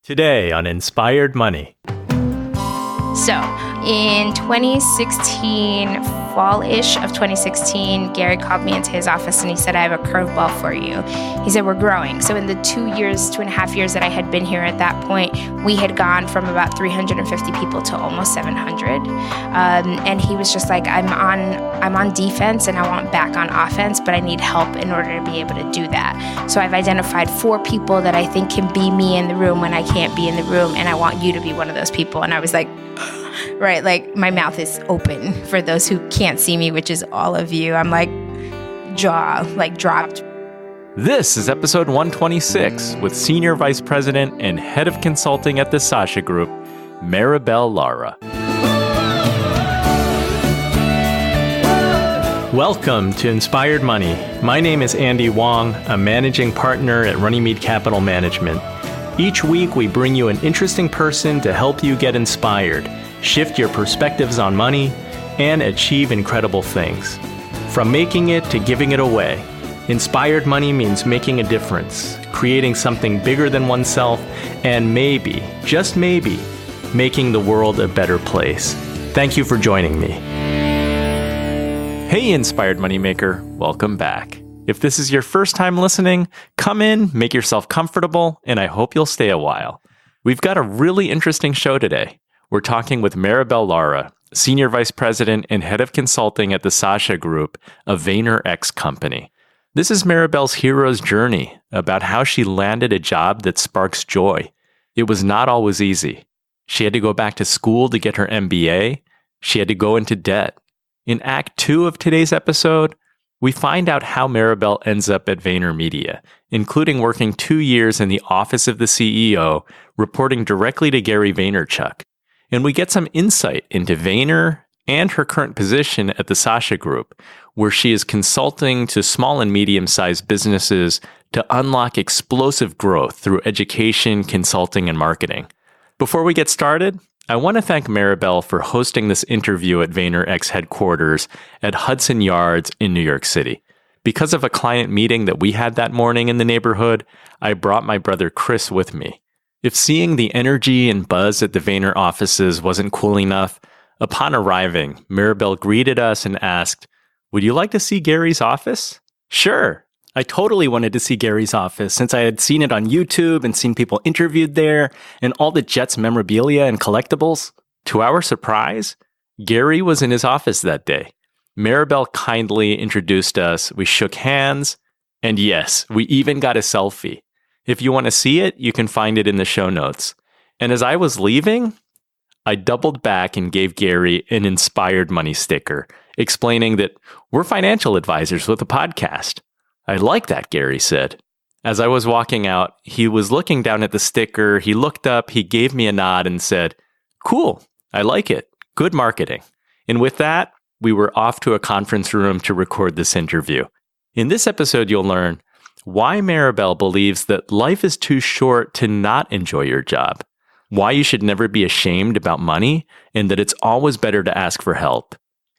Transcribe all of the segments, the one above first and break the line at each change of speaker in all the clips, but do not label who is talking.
Today on Inspired Money.
So in 2016, fall-ish of 2016, Gary called me into his office and he said, I have a curveball for you. He said, we're growing. So in the 2.5 years that I had been here at that point, we had gone from about 350 people to almost 700. And he was just like, I'm on defense and I want back on offense, but I need help in order to be able to do that. So I've identified 4 people that I think can be me in the room when I can't be in the room, and I want you to be one of those people. And I was like, right, like my mouth is open for those who can't see me, which is all of you. I'm like jaw like dropped.
This is episode 126 with Senior Vice President and Head of Consulting at the Sasha Group, Maribel Lara. Welcome to Inspired Money. My name is Andy Wong, a managing partner at Runnymede Capital Management. Each week, we bring you an interesting person to help you get inspired, shift your perspectives on money, and achieve incredible things. From making it to giving it away, Inspired Money means making a difference, creating something bigger than oneself, and maybe, just maybe, making the world a better place. Thank you for joining me. Hey, Inspired Moneymaker, welcome back. If this is your first time listening, come in, make yourself comfortable, and I hope you'll stay a while. We've got a really interesting show today. We're talking with Maribel Lara, Senior Vice President and Head of Consulting at the Sasha Group, a VaynerX company. This is Maribel's hero's journey about how she landed a job that sparks joy. It was not always easy. She had to go back to school to get her MBA. She had to go into debt. In Act 2 of today's episode, we find out how Maribel ends up at VaynerMedia, including working 2 years in the office of the CEO, reporting directly to Gary Vaynerchuk. And we get some insight into Vayner and her current position at the Sasha Group, where she is consulting to small and medium-sized businesses to unlock explosive growth through education, consulting, and marketing. Before we get started, I want to thank Maribel for hosting this interview at VaynerX headquarters at Hudson Yards in New York City. Because of a client meeting that we had that morning in the neighborhood, I brought my brother Chris with me. If seeing the energy and buzz at the Vayner offices wasn't cool enough, upon arriving, Maribel greeted us and asked, "Would you like to see Gary's office?" Sure. I totally wanted to see Gary's office since I had seen it on YouTube and seen people interviewed there and all the Jets memorabilia and collectibles. To our surprise, Gary was in his office that day. Maribel kindly introduced us, we shook hands, and yes, we even got a selfie. If you want to see it, you can find it in the show notes. And as I was leaving, I doubled back and gave Gary an Inspired Money sticker, explaining that we're financial advisors with a podcast. "I like that," Gary said. As I was walking out, he was looking down at the sticker, he looked up, he gave me a nod and said, "Cool, I like it. Good marketing." And with that, we were off to a conference room to record this interview. In this episode, you'll learn why Maribel believes that life is too short to not enjoy your job, why you should never be ashamed about money, and that it's always better to ask for help.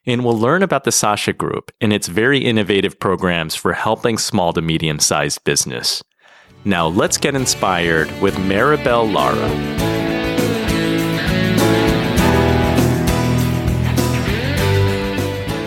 And we'll learn about the Sasha Group and its very innovative programs for helping small to medium-sized business. Now let's get inspired with Maribel Lara.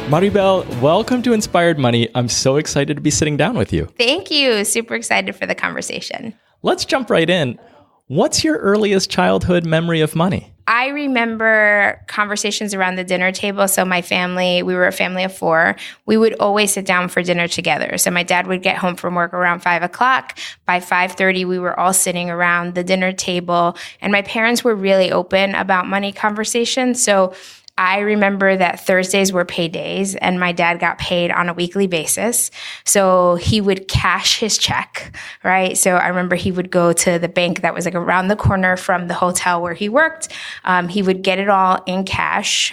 Maribel, welcome to Inspired Money. I'm so excited to be sitting down with you.
Thank you. Super excited for the conversation.
Let's jump right in. What's your earliest childhood memory of money?
I remember conversations around the dinner table. So my family, we were a family of 4. We would always sit down for dinner together. So my dad would get home from work around 5 o'clock. By 5:30, we were all sitting around the dinner table. And my parents were really open about money conversations. So I remember that Thursdays were paydays and my dad got paid on a weekly basis. So he would cash his check, right? So I remember he would go to the bank that was like around the corner from the hotel where he worked. He would get it all in cash.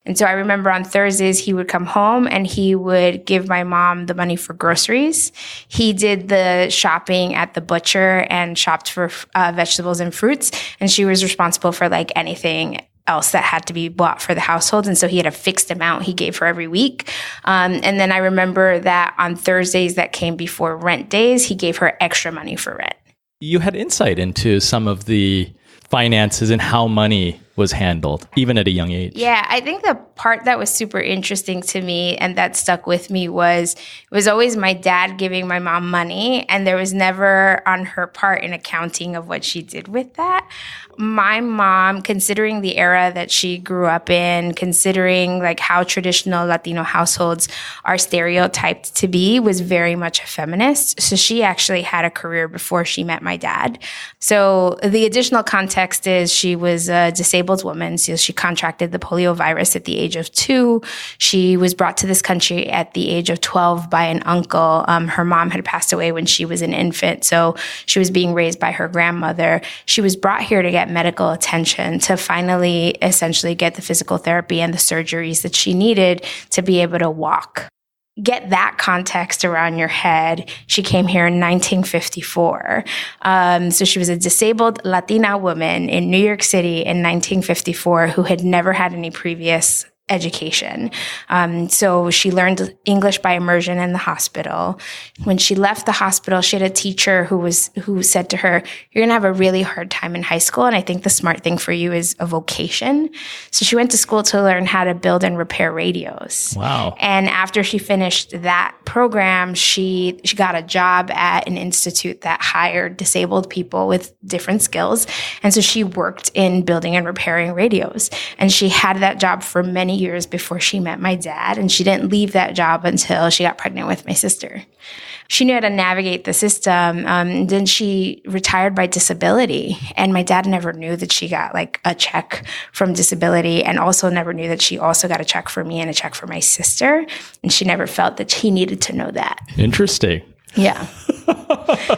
And so I remember on Thursdays, he would come home and he would give my mom the money for groceries. He did the shopping at the butcher and shopped for vegetables and fruits. And she was responsible for like anything else that had to be bought for the household. And so he had a fixed amount he gave her every week. And then I remember that on Thursdays that came before rent days, he gave her extra money for rent.
you had insight into some of the finances and how money was handled, even at a young age.
Yeah, I think the part that was super interesting to me and that stuck with me was it was always my dad giving my mom money, and there was never on her part an accounting of what she did with that. My mom, considering the era that she grew up in, considering like how traditional Latino households are stereotyped to be, was very much a feminist. So she actually had a career before she met my dad. So the additional context is she was a disabled woman. So she contracted the polio virus at the age of 2. She was brought to this country at the age of 12 by an uncle. Her mom had passed away when she was an infant. So she was being raised by her grandmother. She was brought here to get medical attention, to finally essentially get the physical therapy and the surgeries that she needed to be able to walk. Get that context around your head. She came here in 1954. So she was a disabled Latina woman in New York City in 1954 who had never had any previous education. So she learned English by immersion in the hospital. When she left the hospital, she had a teacher who said to her, "You're going to have a really hard time in high school, and I think the smart thing for you is a vocation." So she went to school to learn how to build and repair radios.
Wow.
And after she finished that program, she got a job at an institute that hired disabled people with different skills. And so she worked in building and repairing radios. And she had that job for many years before she met my dad, and she didn't leave that job until she got pregnant with my sister. She knew how to navigate the system. Then she retired by disability, and my dad never knew that she got like a check from disability, and also never knew that she also got a check for me and a check for my sister, and she never felt that he needed to know that.
Interesting.
Yeah.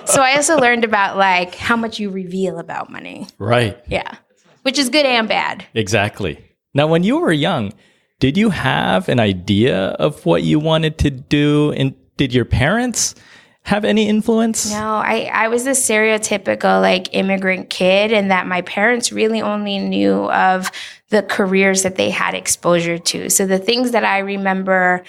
So I also learned about like how much you reveal about money.
Right.
Yeah. Which is good and bad.
Exactly. Now, when you were young, did you have an idea of what you wanted to do? And did your parents have any influence?
No, I was a stereotypical like immigrant kid, and that my parents really only knew of the careers that they had exposure to. So the things that I remember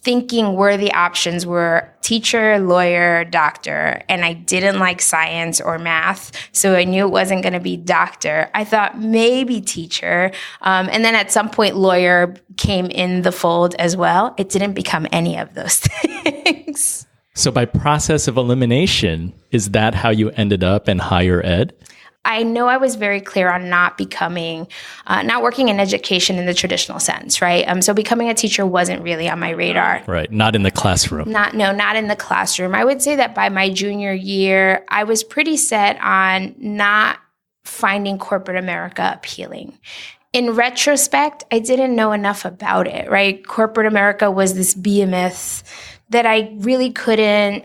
thinking were the options were teacher, lawyer, doctor, and I didn't like science or math, so I knew it wasn't going to be doctor. I thought maybe teacher, and then at some point lawyer came in the fold as well. It didn't become any of those things.
So by process of elimination, is that how you ended up in higher ed?
I know I was very clear on not working in education in the traditional sense, right? So becoming a teacher wasn't really on my radar.
Right, not in the classroom.
Not in the classroom. I would say that by my junior year, I was pretty set on not finding corporate America appealing. In retrospect, I didn't know enough about it, right? Corporate America was this behemoth that I really couldn't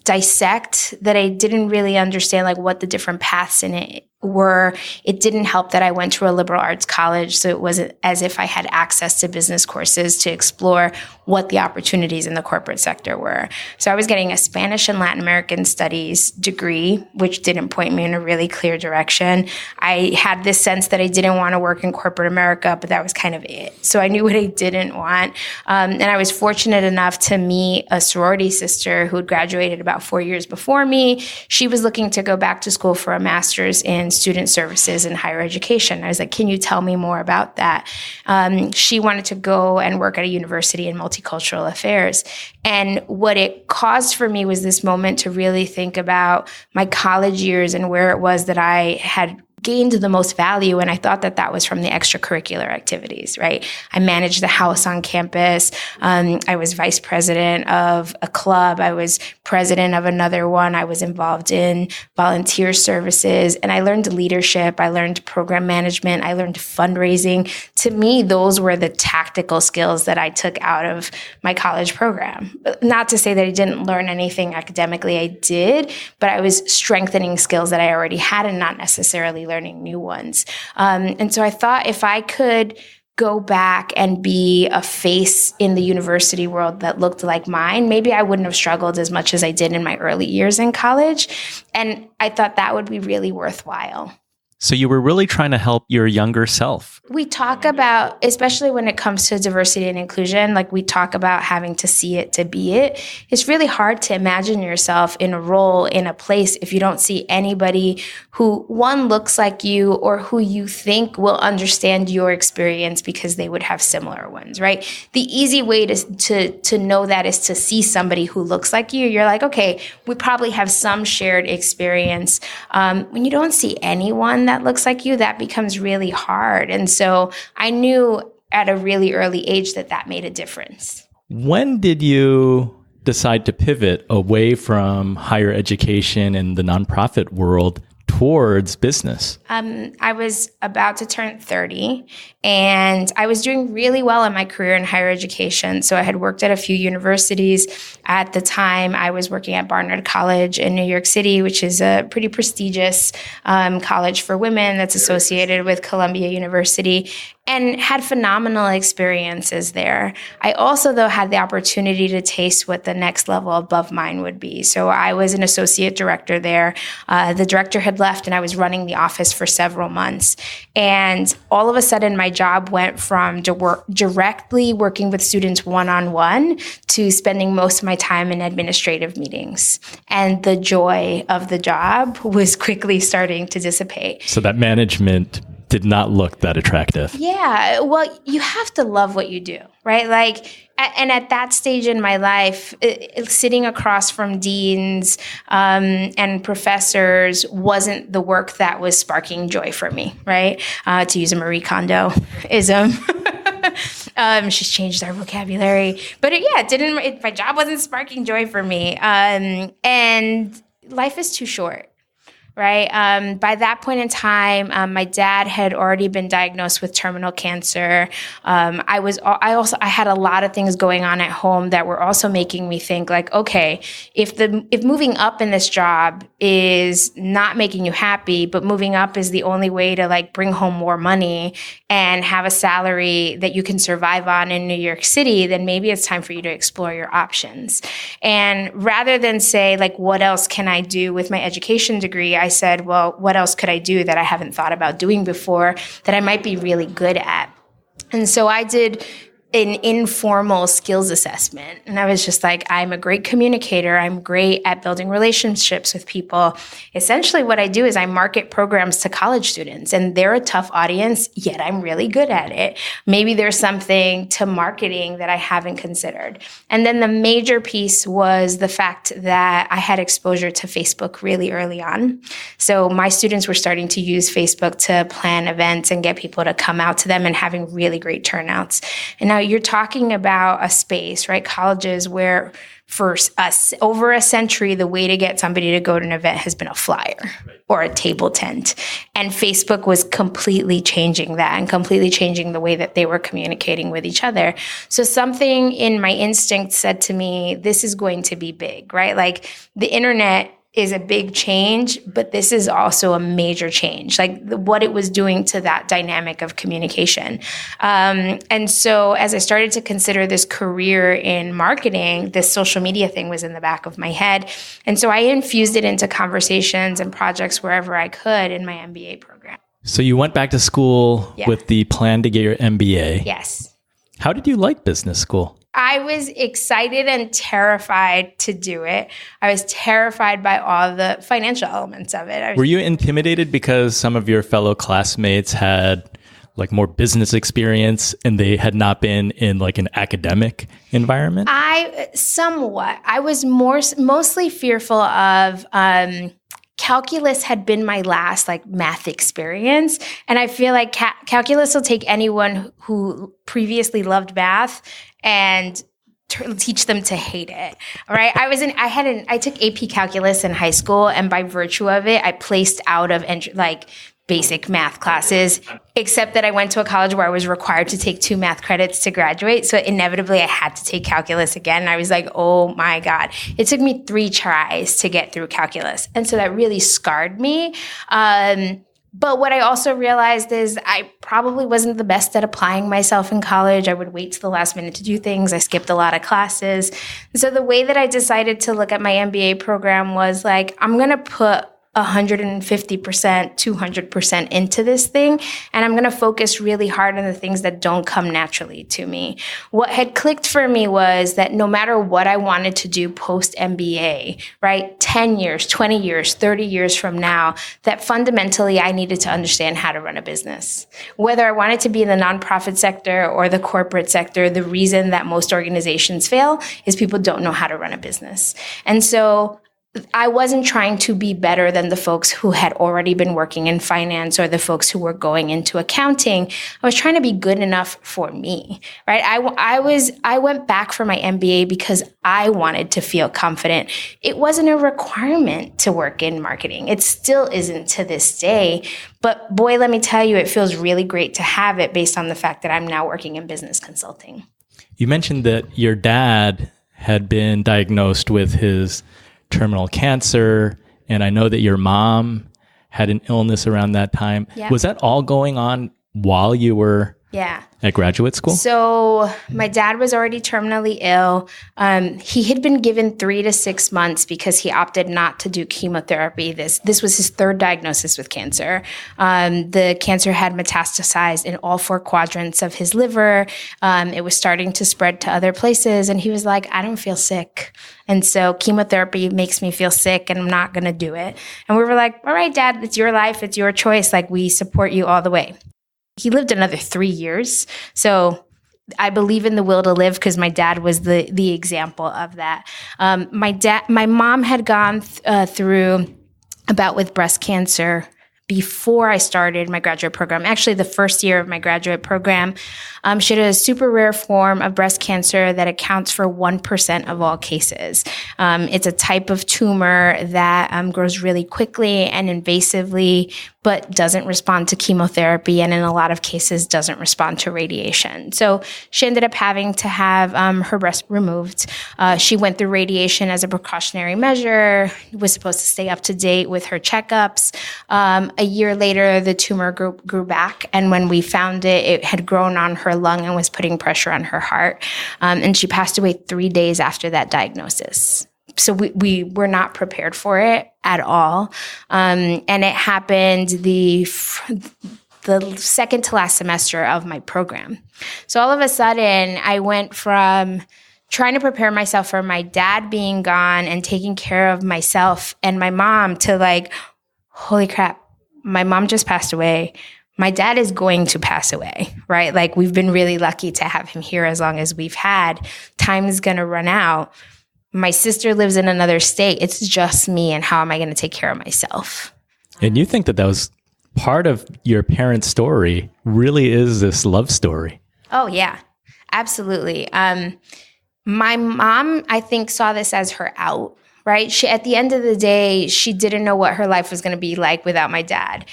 dissect, that I didn't really understand like what the different paths in it were. It didn't help that I went to a liberal arts college, so it wasn't as if I had access to business courses to explore what the opportunities in the corporate sector were. So I was getting a Spanish and Latin American studies degree, which didn't point me in a really clear direction. I had this sense that I didn't want to work in corporate America, but that was kind of it. So I knew what I didn't want. And I was fortunate enough to meet a sorority sister who had graduated about 4 years before me. She was looking to go back to school for a master's in student services and higher education. I was like, can you tell me more about that? She wanted to go and work at a university in multicultural affairs. And what it caused for me was this moment to really think about my college years and where it was that I had gained the most value. And I thought that that was from the extracurricular activities, right? I managed the house on campus. I was vice president of a club. I was president of another one. I was involved in volunteer services, and I learned leadership. I learned program management. I learned fundraising. To me, those were the tactical skills that I took out of my college program. Not to say that I didn't learn anything academically. I did, but I was strengthening skills that I already had and not necessarily learning new ones. And so I thought if I could go back and be a face in the university world that looked like mine, maybe I wouldn't have struggled as much as I did in my early years in college. And I thought that would be really worthwhile.
So you were really trying to help your younger self.
We talk about, especially when it comes to diversity and inclusion, like we talk about having to see it to be it. It's really hard to imagine yourself in a role, in a place, if you don't see anybody who, one, looks like you or who you think will understand your experience because they would have similar ones, right? The easy way to know that is to see somebody who looks like you. You're like, okay, we probably have some shared experience. When you don't see anyone that looks like you, that becomes really hard. And so I knew at a really early age that made a difference.
When did you decide to pivot away from higher education and the nonprofit world towards business?
I was about to turn 30 and I was doing really well in my career in higher education. So I had worked at a few universities. At the time, I was working at Barnard College in New York City, which is a pretty prestigious college for women that's associated with Columbia University, and had phenomenal experiences there. I also, though, had the opportunity to taste what the next level above mine would be. So I was an associate director there. The director had left and I was running the office for several months. And all of a sudden, my job went from directly working with students one-on-one to spending most of my time in administrative meetings. And the joy of the job was quickly starting to dissipate.
So that management did not look that attractive.
Yeah. Well, you have to love what you do, right? Like, and at that stage in my life, sitting across from deans and professors wasn't the work that was sparking joy for me, right? To use a Marie Kondo-ism. She's changed our vocabulary. But my job wasn't sparking joy for me. And life is too short. Right. By that point in time, my dad had already been diagnosed with terminal cancer. I had a lot of things going on at home that were also making me think like, okay, if moving up in this job is not making you happy, but moving up is the only way to like bring home more money and have a salary that you can survive on in New York City, then maybe it's time for you to explore your options. And rather than say like, what else can I do with my education degree? I said, well, what else could I do that I haven't thought about doing before that I might be really good at? And so I did an informal skills assessment. And I was just like, I'm a great communicator. I'm great at building relationships with people. Essentially what I do is I market programs to college students and they're a tough audience, yet I'm really good at it. Maybe there's something to marketing that I haven't considered. And then the major piece was the fact that I had exposure to Facebook really early on. So my students were starting to use Facebook to plan events and get people to come out to them and having really great turnouts. And now you're talking about a space, right? Colleges where for us over a century, the way to get somebody to go to an event has been a flyer or a table tent. And Facebook was completely changing that and completely changing the way that they were communicating with each other. So something in my instinct said to me, this is going to be big, right? Like the internet is a big change, but this is also a major change, like what it was doing to that dynamic of communication. And so as I started to consider this career in marketing, this social media thing was in the back of my head. And so I infused it into conversations and projects wherever I could in my MBA program.
So you went back to school with the plan to get your MBA.
Yes.
How did you like business school?
I was excited and terrified to do it. I was terrified by all the financial elements of it.
Were you intimidated because some of your fellow classmates had like more business experience and they had not been in like an academic environment?
Somewhat. I was mostly fearful of calculus had been my last like math experience. And I feel like calculus will take anyone who previously loved math and teach them to hate it. All right. I took AP calculus in high school, and by virtue of it, I placed out of basic math classes, except that I went to a college where I was required to take 2 math credits to graduate. So inevitably I had to take calculus again. And I was like, oh my God. It took me 3 tries to get through calculus. And so that really scarred me. But what I also realized is I probably wasn't the best at applying myself in college. I would wait to the last minute to do things. I skipped a lot of classes. So the way that I decided to look at my MBA program was like, I'm going to put 150%, 200% into this thing. And I'm going to focus really hard on the things that don't come naturally to me. What had clicked for me was that no matter what I wanted to do post MBA, right? 10 years, 20 years, 30 years from now, that fundamentally I needed to understand how to run a business. Whether I wanted to be in the nonprofit sector or the corporate sector, the reason that most organizations fail is people don't know how to run a business. And so I wasn't trying to be better than the folks who had already been working in finance or the folks who were going into accounting. I was trying to be good enough for me, right? I went back for my MBA because I wanted to feel confident. It wasn't a requirement to work in marketing. It still isn't to this day. But boy, let me tell you, it feels really great to have it based on the fact that I'm now working in business consulting.
You mentioned that your dad had been diagnosed with his terminal cancer, and I know that your mom had an illness around that time.
Yep.
Was that all going on while you were at graduate school?
So my dad was already terminally ill. He had been given 3 to 6 months because he opted not to do chemotherapy. This was his third diagnosis with cancer. The cancer had metastasized in all 4 quadrants of his liver. It was starting to spread to other places. And he was like, I don't feel sick. And so chemotherapy makes me feel sick and I'm not going to do it. And we were like, all right, Dad, it's your life. It's your choice. Like, we support you all the way. He lived another 3 years. So I believe in the will to live because my dad was the example of that. My mom had gone through a bout with breast cancer before I started my graduate program. Actually, the first year of my graduate program, she had a super rare form of breast cancer that accounts for 1% of all cases. It's a type of tumor that grows really quickly and invasively, but doesn't respond to chemotherapy, and in a lot of cases doesn't respond to radiation. So she ended up having to have her breast removed. She went through radiation as a precautionary measure, was supposed to stay up to date with her checkups. A year later, the tumor grew back, and when we found it, it had grown on her lung and was putting pressure on her heart. And she passed away 3 days after that diagnosis. So we were not prepared for it at all. And it happened the second to last semester of my program. So all of a sudden, I went from trying to prepare myself for my dad being gone and taking care of myself and my mom to like, holy crap, my mom just passed away. My dad is going to pass away, right? Like, we've been really lucky to have him here as long as we've had. Time is going to run out. My sister lives in another state. It's just me, and how am I going to take care of myself?
And you think that was part of your parents' story, really is this love story.
Oh, yeah, absolutely. My mom, I think, saw this as her out. Right? She, at the end of the day, she didn't know what her life was going to be like without my dad.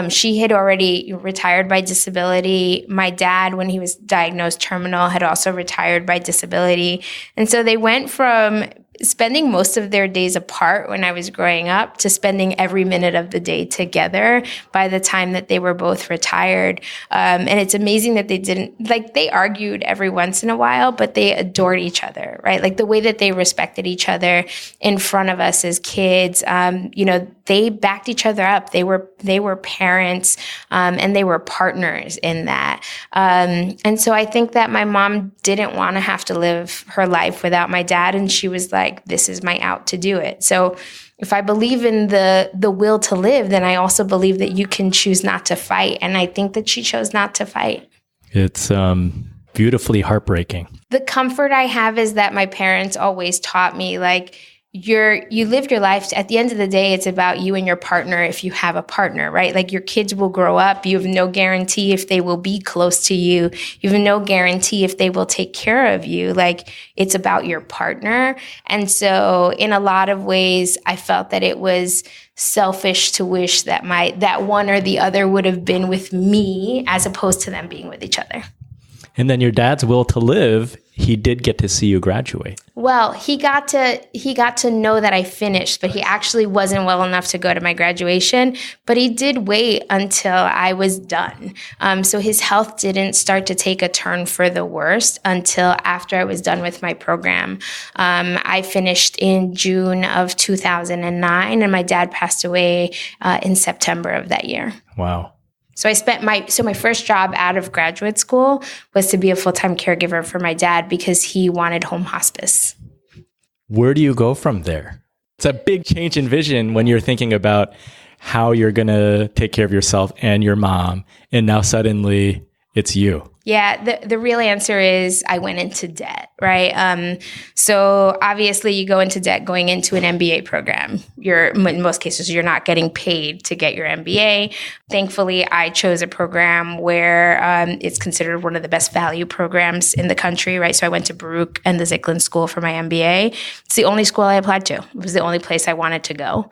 She had already retired by disability. My dad, when he was diagnosed terminal, had also retired by disability. And so they went from spending most of their days apart when I was growing up to spending every minute of the day together by the time that they were both retired. And it's amazing that they didn't, like, they argued every once in a while, but they adored each other, right? Like, the way that they respected each other in front of us as kids, they backed each other up. They were parents, and they were partners in that. And so I think that my mom didn't want to have to live her life without my dad. And she was like, this is my out to do it. So if I believe in the will to live, then I also believe that you can choose not to fight. And I think that she chose not to fight.
It's beautifully heartbreaking.
The comfort I have is that my parents always taught me, like, you live your life. At the end of the day, it's about you and your partner if you have a partner, right? Like, your kids will grow up. You have no guarantee if they will be close to you. You have no guarantee if they will take care of you. Like, it's about your partner. And so in a lot of ways, I felt that it was selfish to wish that that one or the other would have been with me as opposed to them being with each other.
And then your dad's will to live he did get to see you graduate.
Well, he got to know that I finished, but he actually wasn't well enough to go to my graduation. But he did wait until I was done. So his health didn't start to take a turn for the worst until after I was done with my program. I finished in June of 2009, and my dad passed away in September of that year.
Wow.
So my first job out of graduate school was to be a full-time caregiver for my dad because he wanted home hospice.
Where do you go from there? It's a big change in vision when you're thinking about how you're going to take care of yourself and your mom. And now suddenly it's you.
Yeah, the real answer is I went into debt, right? So obviously you go into debt going into an MBA program. In most cases, you're not getting paid to get your MBA. Thankfully, I chose a program where it's considered one of the best value programs in the country, right? So I went to Baruch and the Zicklin School for my MBA. It's the only school I applied to. It was the only place I wanted to go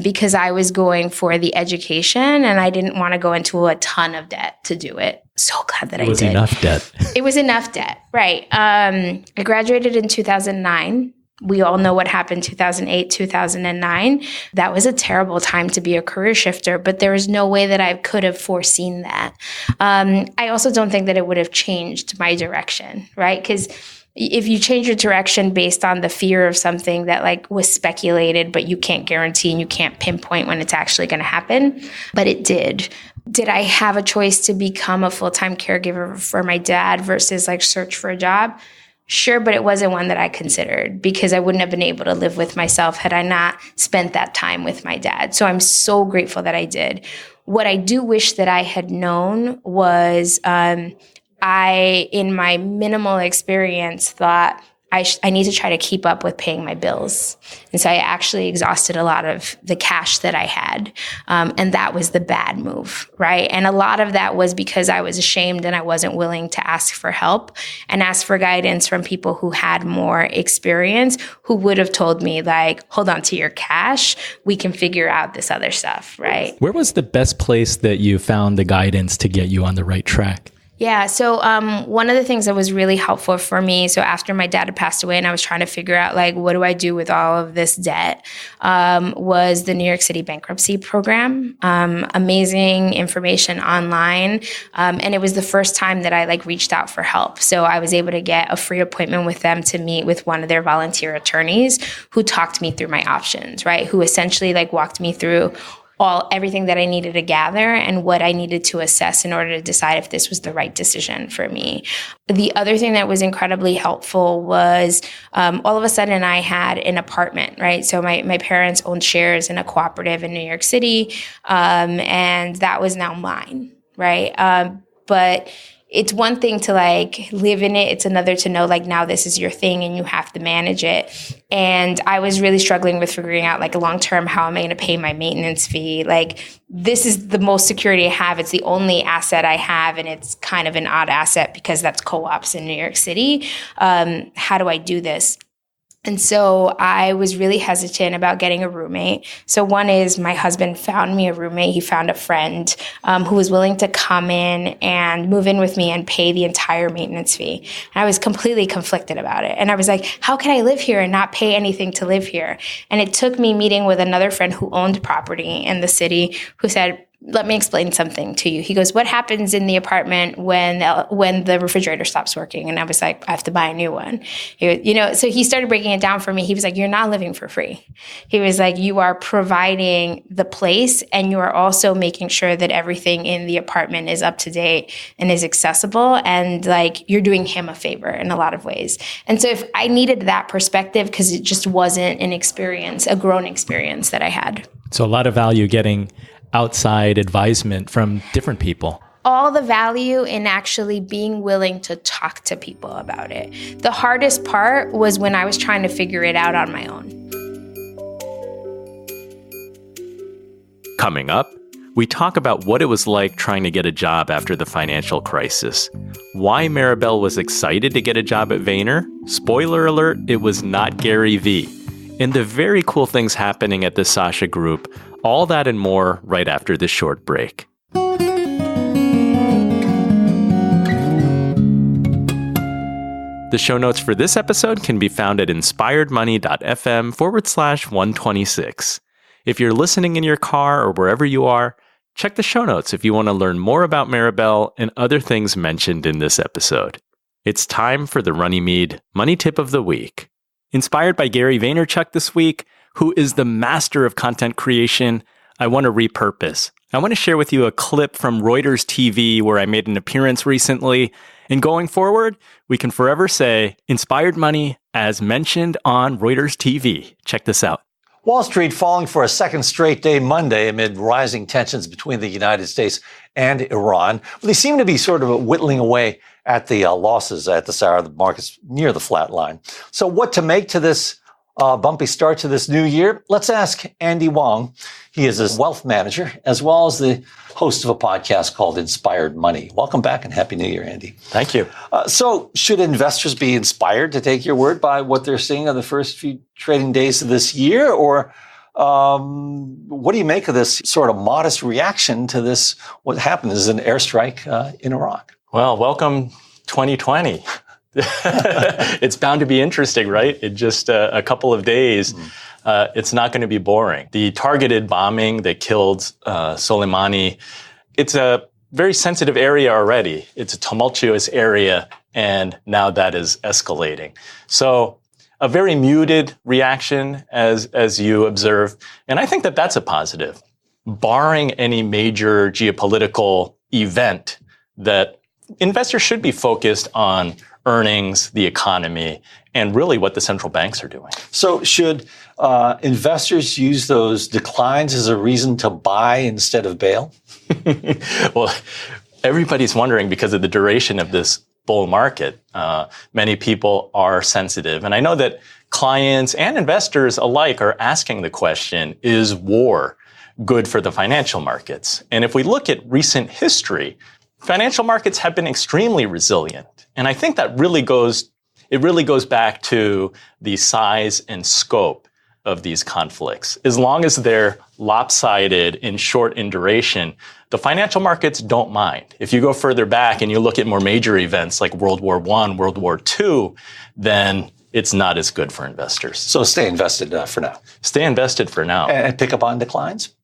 because I was going for the education and I didn't want to go into a ton of debt to do it. So glad that I did.
It was enough debt.
It was enough debt, right. I graduated in 2009. We all know what happened 2008, 2009. That was a terrible time to be a career shifter, but there was no way that I could have foreseen that. I also don't think that it would have changed my direction, right? Because if you change your direction based on the fear of something that like was speculated, but you can't guarantee and you can't pinpoint when it's actually going to happen, but it did. Did I have a choice to become a full-time caregiver for my dad versus like search for a job? Sure, but it wasn't one that I considered because I wouldn't have been able to live with myself had I not spent that time with my dad. So I'm so grateful that I did. What I do wish that I had known was I, in my minimal experience, thought I need to try to keep up with paying my bills. And so I actually exhausted a lot of the cash that I had. And that was the bad move, right? And a lot of that was because I was ashamed and I wasn't willing to ask for help and ask for guidance from people who had more experience, who would have told me like, hold on to your cash. We can figure out this other stuff, right?
Where was the best place that you found the guidance to get you on the right track?
Yeah. So one of the things that was really helpful for me, so after my dad had passed away and I was trying to figure out, like, what do I do with all of this debt, was the New York City bankruptcy program. Amazing information online. And it was the first time that I reached out for help. So I was able to get a free appointment with them to meet with one of their volunteer attorneys who talked me through my options, right? Who essentially walked me through everything that I needed to gather and what I needed to assess in order to decide if this was the right decision for me. The other thing that was incredibly helpful was all of a sudden I had an apartment, right? So my parents owned shares in a cooperative in New York City, and that was now mine, right? But it's one thing to live in it. It's another to know now this is your thing and you have to manage it. And I was really struggling with figuring out long term, how am I going to pay my maintenance fee? This is the most security I have. It's the only asset I have. And it's kind of an odd asset because that's co-ops in New York City. How do I do this? And so I was really hesitant about getting a roommate. So one is my husband found me a roommate. He found a friend who was willing to come in and move in with me and pay the entire maintenance fee. And I was completely conflicted about it. And I was like, how can I live here and not pay anything to live here? And it took me meeting with another friend who owned property in the city who said, let me explain something to you. He goes, what happens in the apartment when the refrigerator stops working? And I was like, I have to buy a new one. So he started breaking it down for me. He was like, you're not living for free. He was like, you are providing the place and you are also making sure that everything in the apartment is up to date and is accessible. And you're doing him a favor in a lot of ways. And so if I needed that perspective, because it just wasn't an experience, a grown experience that I had. So
a lot of value getting outside advisement from different people.
All the value in actually being willing to talk to people about it. The hardest part was when I was trying to figure it out on my own.
Coming up, we talk about what it was like trying to get a job after the financial crisis, why Maribel was excited to get a job at Vayner. Spoiler alert, it was not Gary Vee. And the very cool things happening at the Sasha Group. All that and more right after this short break. The show notes for this episode can be found at inspiredmoney.fm/126. If you're listening in your car or wherever you are, check the show notes if you want to learn more about Maribel and other things mentioned in this episode. It's time for the Runnymede Money Tip of the Week. Inspired by Gary Vaynerchuk this week, who is the master of content creation, I want to repurpose. I want to share with you a clip from Reuters TV where I made an appearance recently. And going forward, we can forever say Inspired Money as mentioned on Reuters TV. Check this out.
Wall Street falling for a second straight day Monday amid rising tensions between the United States and Iran. They seem to be sort of whittling away at the losses at this hour. The market's near the flat line. So what to make to this bumpy start to this new year? Let's ask Andy Wong. He is a wealth manager as well as the host of a podcast called Inspired Money. Welcome back and Happy New Year, Andy.
Thank you.
So should investors be inspired to take your word by what they're seeing on the first few trading days of this year? Or what do you make of this sort of modest reaction to this, what happened is an airstrike in Iraq?
Well, welcome 2020. It's bound to be interesting, right? In just a couple of days, it's not going to be boring. The targeted bombing that killed Soleimani, it's a very sensitive area already. It's a tumultuous area, and now that is escalating. So a very muted reaction, as you observe, and I think that that's a positive. Barring any major geopolitical event, that investors should be focused on earnings, the economy, and really what the central banks are doing.
So should investors use those declines as a reason to buy instead of bail?
Well, everybody's wondering because of the duration of this bull market. Many people are sensitive. And I know that clients and investors alike are asking the question, is war good for the financial markets? And if we look at recent history, financial markets have been extremely resilient. And I think that really goes back to the size and scope of these conflicts. As long as they're lopsided and short in duration, the financial markets don't mind. If you go further back and you look at more major events like World War I, World War II, then it's not as good for investors.
So stay invested for now.
Stay invested for now.
And pick up on declines?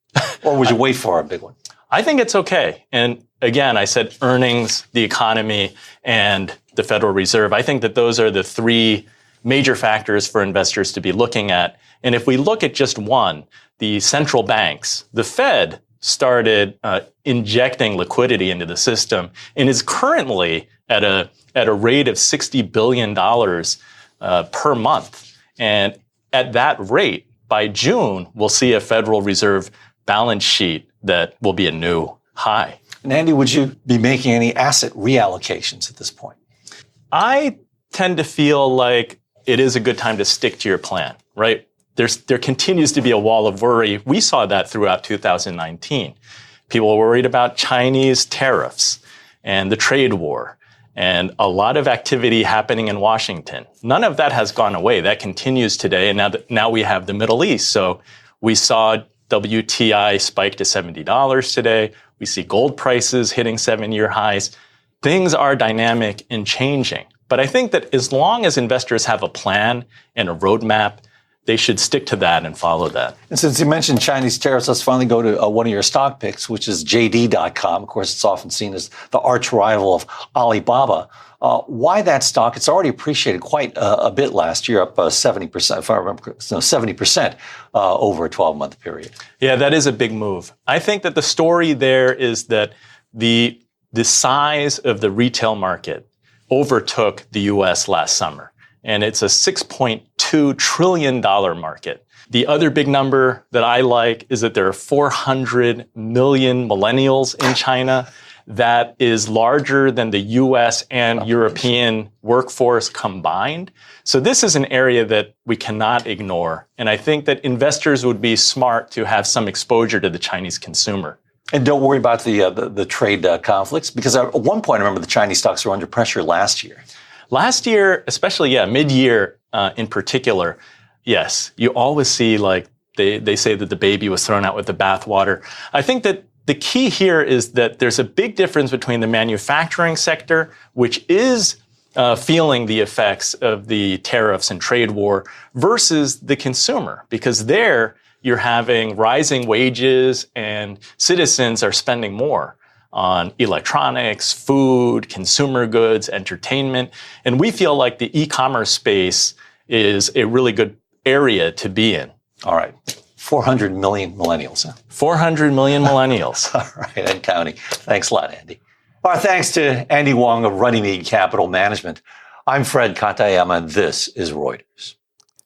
Or would you wait for a big one?
I think it's okay. And again, I said earnings, the economy, and the Federal Reserve. I think that those are the three major factors for investors to be looking at. And if we look at just one, the central banks, the Fed started injecting liquidity into the system and is currently at a rate of $60 billion per month. And at that rate, by June, we'll see a Federal Reserve balance sheet that will be a new high.
And Andy, would you be making any asset reallocations at this point?
I tend to feel like it is a good time to stick to your plan, right? There continues to be a wall of worry. We saw that throughout 2019. People were worried about Chinese tariffs and the trade war and a lot of activity happening in Washington. None of that has gone away. That continues today. And now we have the Middle East. So we saw WTI spike to $70 today. We see gold prices hitting 7-year highs. Things are dynamic and changing. But I think that as long as investors have a plan and a roadmap, they should stick to that and follow that.
And since you mentioned Chinese tariffs, let's finally go to one of your stock picks, which is JD.com. Of course, it's often seen as the arch rival of Alibaba. Why that stock? It's already appreciated quite a bit last year, up 70%, if I remember, 70% over a 12-month period.
Yeah, that is a big move. I think that the story there is that the size of the retail market overtook the U.S. last summer, and it's a $6.2 trillion market. The other big number that I like is that there are 400 million millennials in China. That is larger than the U.S. and European workforce combined. So this is an area that we cannot ignore. And I think that investors would be smart to have some exposure to the Chinese consumer.
And don't worry about the trade conflicts, because at one point, I remember the Chinese stocks were under pressure last year.
Last year, especially, mid-year in particular, yes, you always see like they say that the baby was thrown out with the bathwater. I think that the key here is that there's a big difference between the manufacturing sector, which is feeling the effects of the tariffs and trade war versus the consumer, because there you're having rising wages and citizens are spending more on electronics, food, consumer goods, entertainment. And we feel like the e-commerce space is a really good area to be in.
All right. 400 million millennials. Huh?
400 million millennials.
All right, and counting. Thanks a lot, Andy. Our thanks to Andy Wong of Runnymede Capital Management. I'm Fred Katayama, and this is Reuters.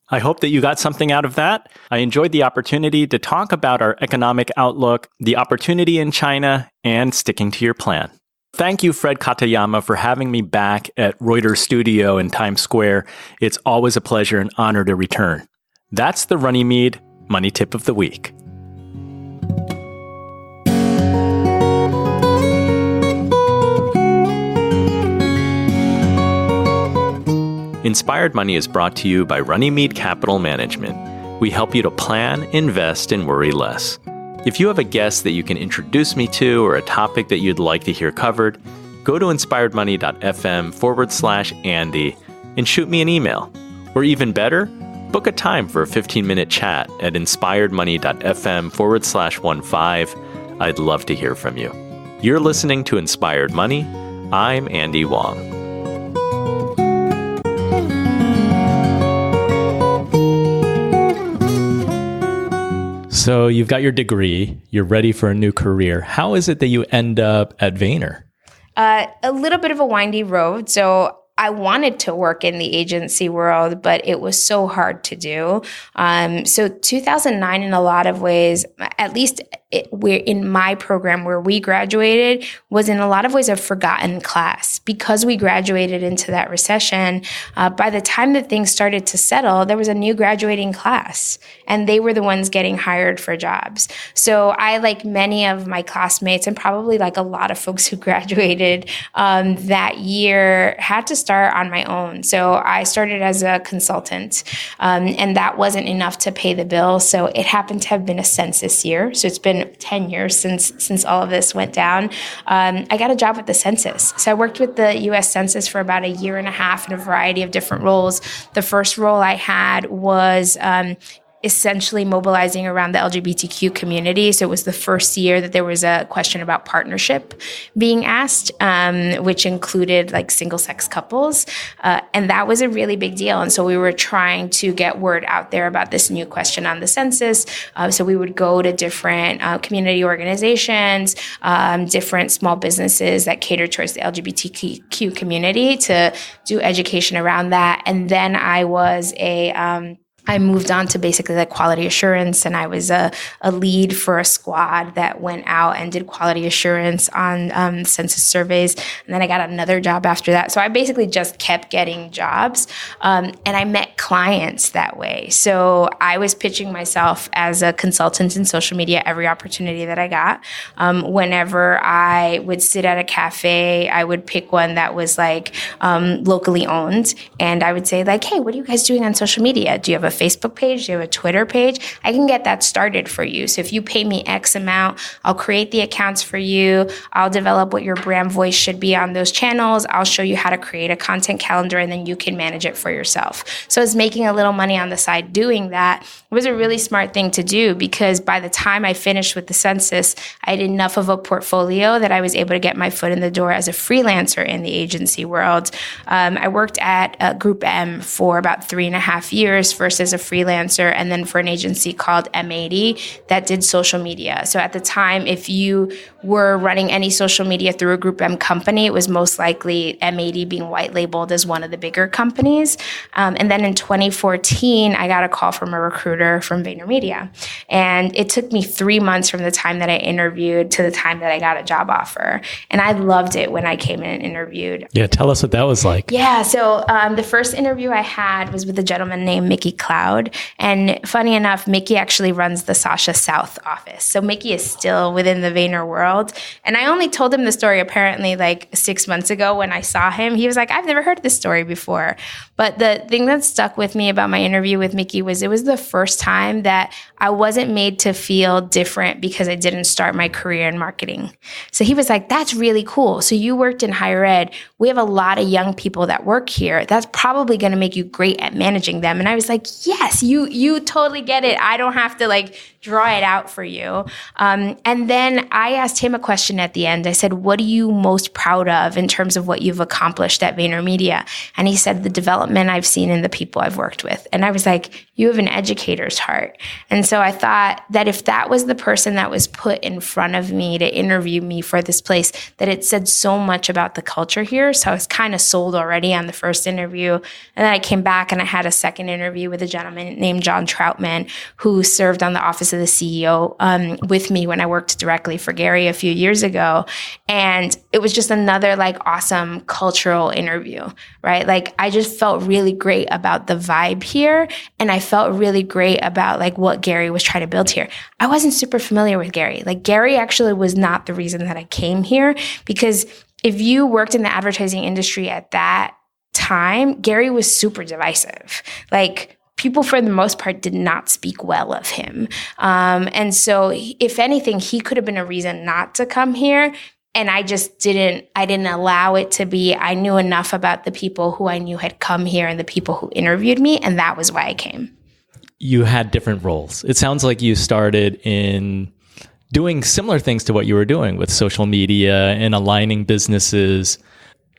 I hope that you got something out of that. I enjoyed the opportunity to talk about our economic outlook, the opportunity in China, and sticking to your plan. Thank you, Fred Katayama, for having me back at Reuters Studio in Times Square. It's always a pleasure and honor to return. That's the Runnymede Money Tip of the Week. Inspired Money is brought to you by Runnymede Capital Management. We help you to plan, invest, and worry less. If you have a guest that you can introduce me to or a topic that you'd like to hear covered, go to inspiredmoney.fm/Andy and shoot me an email. Or even better, book a time for a 15-minute chat at inspiredmoney.fm/15. I'd love to hear from you. You're listening to Inspired Money. I'm Andy Wong. So you've got your degree, you're ready for a new career. How is it that you end up at Vayner?
A little bit of a windy road. So I wanted to work in the agency world, but it was so hard to do. So 2009, in a lot of ways, at least we're in my program where we graduated, was in a lot of ways a forgotten class. Because we graduated into that recession, by the time that things started to settle, there was a new graduating class, and they were the ones getting hired for jobs. So I, like many of my classmates, and probably like a lot of folks who graduated that year, had to start on my own. So I started as a consultant, and that wasn't enough to pay the bill. So it happened to have been a census year. So it's been 10 years since all of this went down. I got a job with the census. So I worked with the U.S. Census for about a year and a half in a variety of different roles. The first role I had was essentially mobilizing around the LGBTQ community. So it was the first year that there was a question about partnership being asked, which included like single-sex couples. And that was a really big deal. And so we were trying to get word out there about this new question on the census. So we would go to different community organizations, different small businesses that cater towards the LGBTQ community to do education around that. And then I moved on to basically like quality assurance, and I was a lead for a squad that went out and did quality assurance on census surveys. And then I got another job after that. So I basically just kept getting jobs, and I met clients that way. So I was pitching myself as a consultant in social media every opportunity that I got. Whenever I would sit at a cafe, I would pick one that was like locally owned, and I would say like, hey, what are you guys doing on social media? Do you have a Facebook page? Do you have a Twitter page? I can get that started for you. So if you pay me X amount, I'll create the accounts for you. I'll develop what your brand voice should be on those channels. I'll show you how to create a content calendar, and then you can manage it for yourself. So I was making a little money on the side doing that. It was a really smart thing to do, because by the time I finished with the census, I had enough of a portfolio that I was able to get my foot in the door as a freelancer in the agency world. I worked at Group M for about 3.5 years, first as a freelancer, and then for an agency called M80 that did social media. So at the time, if you were running any social media through a Group M company, it was most likely M80 being white labeled as one of the bigger companies. And then in 2014, I got a call from a recruiter from VaynerMedia. And it took me 3 months from the time that I interviewed to the time that I got a job offer. And I loved it when I came in and interviewed.
Yeah, tell us what that was like.
Yeah, so the first interview I had was with a gentleman named Mickey Cloud. cloud. And funny enough, Mickey actually runs the Sasha South office. So Mickey is still within the Vayner world. And I only told him the story apparently like 6 months ago when I saw him. He was like, I've never heard this story before. But the thing that stuck with me about my interview with Mickey was it was the first time that I wasn't made to feel different because I didn't start my career in marketing. So he was like, that's really cool. So you worked in higher ed. We have a lot of young people that work here. That's probably going to make you great at managing them. And I was like, yes, you totally get it. I don't have to like draw it out for you. And then I asked him a question at the end. I said, what are you most proud of in terms of what you've accomplished at VaynerMedia? And he said, the development I've seen in the people I've worked with. And I was like, you have an educator's heart. And so I thought that if that was the person that was put in front of me to interview me for this place, that it said so much about the culture here. So I was kind of sold already on the first interview. And then I came back and I had a second interview with a gentleman named John Troutman, who served on the office of the CEO with me when I worked directly for Gary a few years ago. And it was just another like awesome cultural interview, right? Like I just felt really great about the vibe here. And I felt really great about like what Gary was trying to build here. I wasn't super familiar with Gary. Like Gary actually was not the reason that I came here, because if you worked in the advertising industry at that time, Gary was super divisive. Like people, for the most part, did not speak well of him. And so if anything, he could have been a reason not to come here. And I just didn't allow it to be. I knew enough about the people who I knew had come here and the people who interviewed me. And that was why I came.
You had different roles. It sounds like you started in doing similar things to what you were doing with social media and aligning businesses,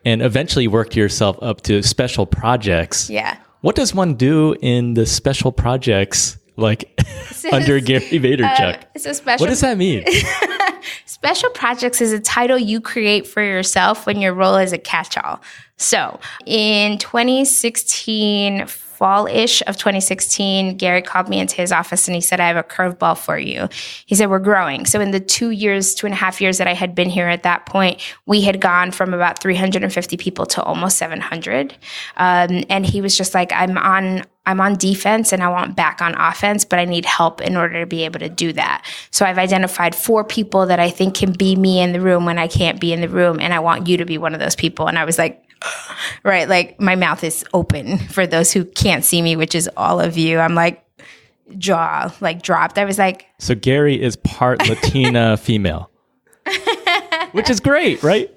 and eventually worked yourself up to special projects.
Yeah.
What does one do in the special projects like under Gary Vaynerchuk? What does that mean?
Special projects is a title you create for yourself when your role is a catch-all. So in 2016, fall-ish of 2016, Gary called me into his office and he said, I have a curveball for you. He said, we're growing. So in the 2.5 years that I had been here at that point, we had gone from about 350 people to almost 700. And he was just like, I'm on defense and I want back on offense, but I need help in order to be able to do that. So I've identified 4 people that I think can be me in the room when I can't be in the room. And I want you to be one of those people. And I was like, right, like my mouth is open for those who can't see me, which is all of you. I'm like, jaw like dropped. I was like,
so Gary is part Latina female, which is great, right?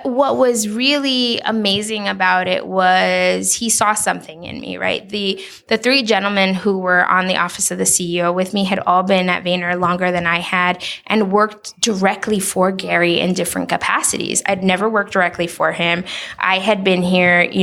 What was really amazing about it was he saw something in me, right? The 3 gentlemen who were on the office of the CEO with me had all been at Vayner longer than I had and worked directly for Gary in different capacities. I'd never worked directly for him. I had been here, 2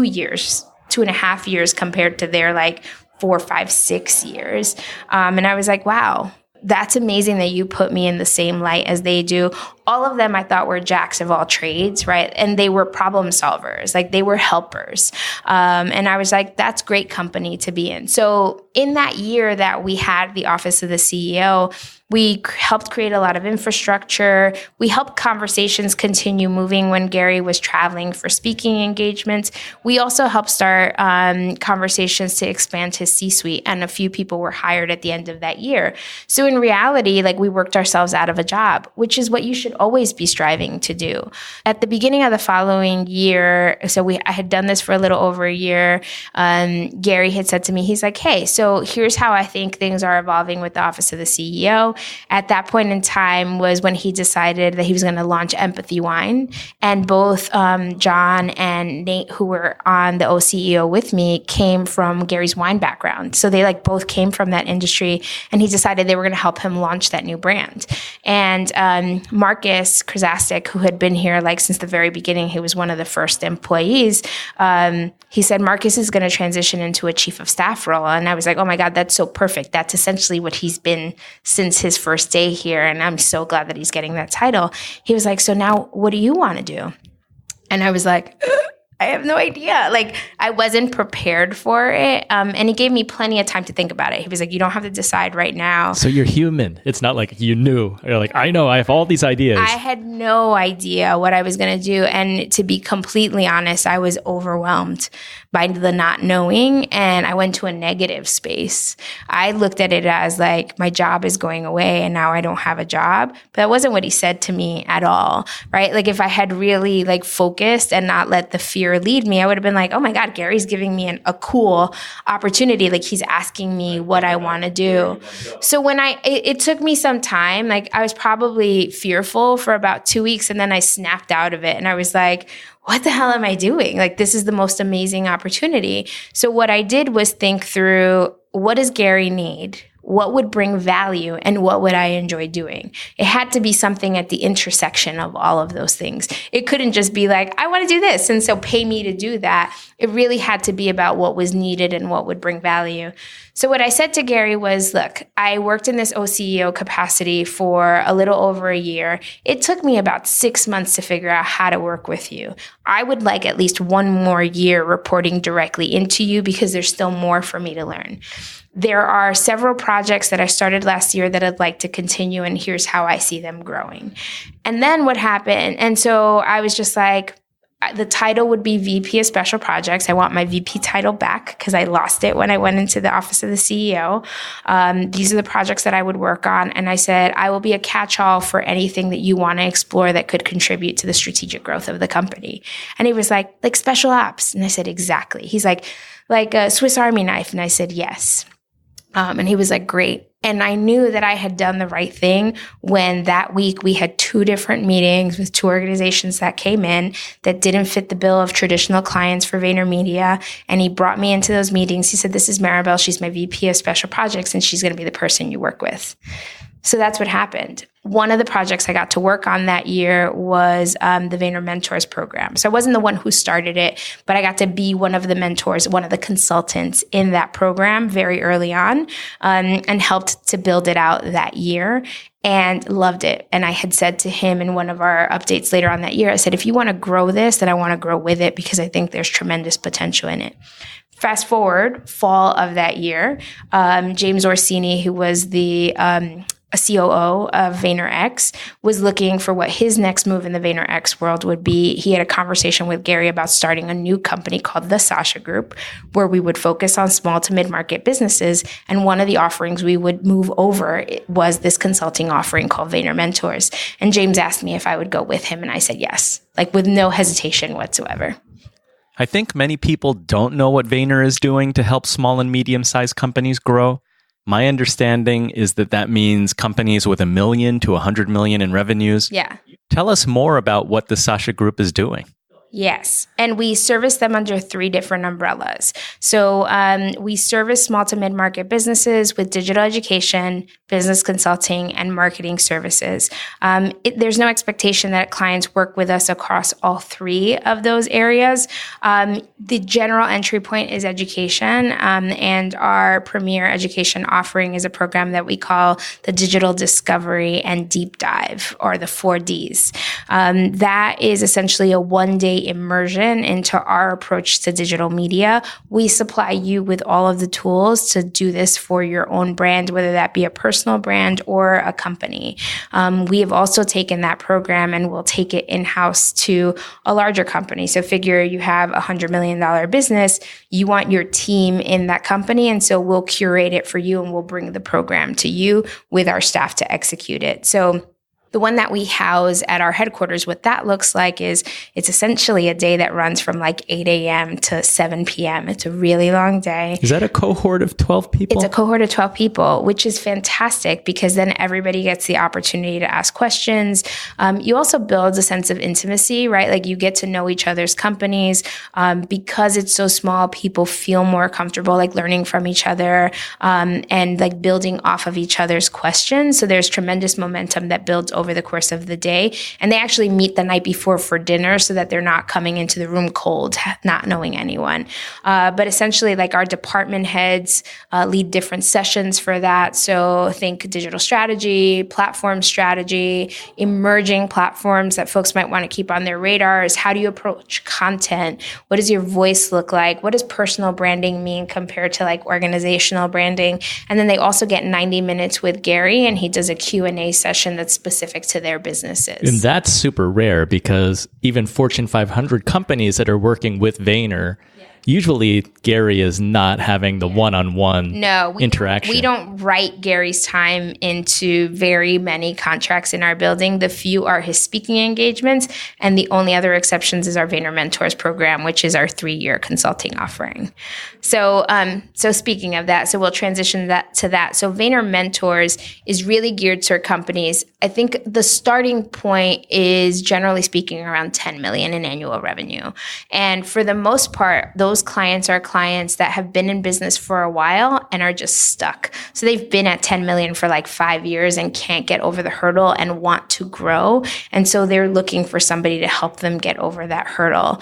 years, 2.5 years compared to their like 4, 5, 6 years. And I was like, wow. That's amazing that you put me in the same light as they do. All of them I thought were jacks of all trades, right? And they were problem solvers, like they were helpers. And I was like, that's great company to be in. So in that year that we had the office of the CEO, we helped create a lot of infrastructure. We helped conversations continue moving when Gary was traveling for speaking engagements. We also helped start conversations to expand his C-suite, and a few people were hired at the end of that year. So in reality, like we worked ourselves out of a job, which is what you should always be striving to do. At the beginning of the following year, I had done this for a little over a year. Gary had said to me, he's like, hey, so here's how I think things are evolving with the office of the CEO. At that point in time was when he decided that he was going to launch Empathy Wine. And both John and Nate, who were on the OCEO with me, came from Gary's wine background. So they like both came from that industry, and he decided they were going to help him launch that new brand. And Marcus Krasastik, who had been here like since the very beginning, he was one of the first employees, he said, Marcus is going to transition into a chief of staff role. And I was like, oh my God, that's so perfect. That's essentially what he's been since his first day here. And I'm so glad that he's getting that title. He was like, so now what do you want to do? And I was like, I have no idea. Like, I wasn't prepared for it. And he gave me plenty of time to think about it. He was like, you don't have to decide right now.
So you're human. It's not like you knew. You're like, I know, I have all these ideas.
I had no idea what I was going to do. And to be completely honest, I was overwhelmed by the not knowing. And I went to a negative space. I looked at it as like, my job is going away and now I don't have a job. But that wasn't what he said to me at all, right? Like, if I had really like focused and not let the fear lead me, I would have been like, oh my God, Gary's giving me a cool opportunity. Like, he's asking me what I want to do. So when it took me some time, like I was probably fearful for about 2 weeks, and then I snapped out of it and I was like, what the hell am I doing? Like, this is the most amazing opportunity. So what I did was think through, what does Gary need? What would bring value, and what would I enjoy doing? It had to be something at the intersection of all of those things. It couldn't just be like, I want to do this, and so pay me to do that. It really had to be about what was needed and what would bring value. So what I said to Gary was, look, I worked in this OCEO capacity for a little over a year. It took me about 6 months to figure out how to work with you. I would like at least one more year reporting directly into you, because there's still more for me to learn. There are several projects that I started last year that I'd like to continue, and here's how I see them growing. And then what happened? And so I was just like, the title would be VP of Special Projects. I want my VP title back because I lost it when I went into the office of the CEO. These are the projects that I would work on. And I said, I will be a catch-all for anything that you want to explore that could contribute to the strategic growth of the company. And he was like special ops. And I said, exactly. He's like a Swiss Army knife. And I said, yes. And he was like, great. And I knew that I had done the right thing when that week we had 2 different meetings with 2 organizations that came in that didn't fit the bill of traditional clients for VaynerMedia. And he brought me into those meetings. He said, this is Maribel. She's my VP of Special Projects, and she's going to be the person you work with. So that's what happened. One of the projects I got to work on that year was the Vayner Mentors program. So I wasn't the one who started it, but I got to be one of the mentors, one of the consultants in that program very early on, and helped to build it out that year, and loved it. And I had said to him in one of our updates later on that year, I said, if you want to grow this, then I want to grow with it, because I think there's tremendous potential in it. Fast forward, fall of that year, James Orsini, who was the a COO of VaynerX, was looking for what his next move in the VaynerX world would be. He had a conversation with Gary about starting a new company called the Sasha Group, where we would focus on small to mid-market businesses. And one of the offerings we would move over was this consulting offering called Vayner Mentors. And James asked me if I would go with him, and I said yes, like with no hesitation whatsoever.
I think many people don't know what Vayner is doing to help small and medium-sized companies grow. My understanding is that means companies with $1 million to $100 million in revenues.
Yeah.
Tell us more about what the Sasha Group is doing.
Yes. And we service them under 3 different umbrellas. So we service small to mid-market businesses with digital education, business consulting, and marketing services. There's no expectation that clients work with us across all 3 of those areas. The general entry point is education, and our premier education offering is a program that we call the Digital Discovery and Deep Dive, or the 4Ds. That is essentially a one-day immersion into our approach to digital media. We supply you with all of the tools to do this for your own brand, whether that be a personal brand or a company. We have also taken that program and we'll take it in-house to a larger company. So figure you have a $100 million business, you want your team in that company, and so we'll curate it for you and we'll bring the program to you with our staff to execute it. So the one that we house at our headquarters, what that looks like is it's essentially a day that runs from like 8 a.m. to 7 p.m. It's a really long day.
Is that a cohort of 12 people?
It's a cohort of 12 people, which is fantastic because then everybody gets the opportunity to ask questions. You also build a sense of intimacy, right? Like you get to know each other's companies. Because it's so small, people feel more comfortable like learning from each other and like building off of each other's questions. So there's tremendous momentum that builds over the course of the day. And they actually meet the night before for dinner so that they're not coming into the room cold, not knowing anyone. But essentially, like our department heads lead different sessions for that. So think digital strategy, platform strategy, emerging platforms that folks might want to keep on their radars. How do you approach content? What does your voice look like? What does personal branding mean compared to like organizational branding? And then they also get 90 minutes with Gary, and he does a Q&A session that's specific to their businesses.
And that's super rare because even Fortune 500 companies that are working with Vayner, usually Gary is not having the one-on-one interaction.
We don't write Gary's time into very many contracts in our building. The few are his speaking engagements, and the only other exceptions is our Vayner Mentors program, which is our 3-year consulting offering. So speaking of that, so we'll transition to that. So Vayner Mentors is really geared toward companies. I think the starting point is generally speaking around 10 million in annual revenue. And for the most part, those clients are clients that have been in business for a while and are just stuck. So they've been at 10 million for like 5 years and can't get over the hurdle and want to grow. And so they're looking for somebody to help them get over that hurdle.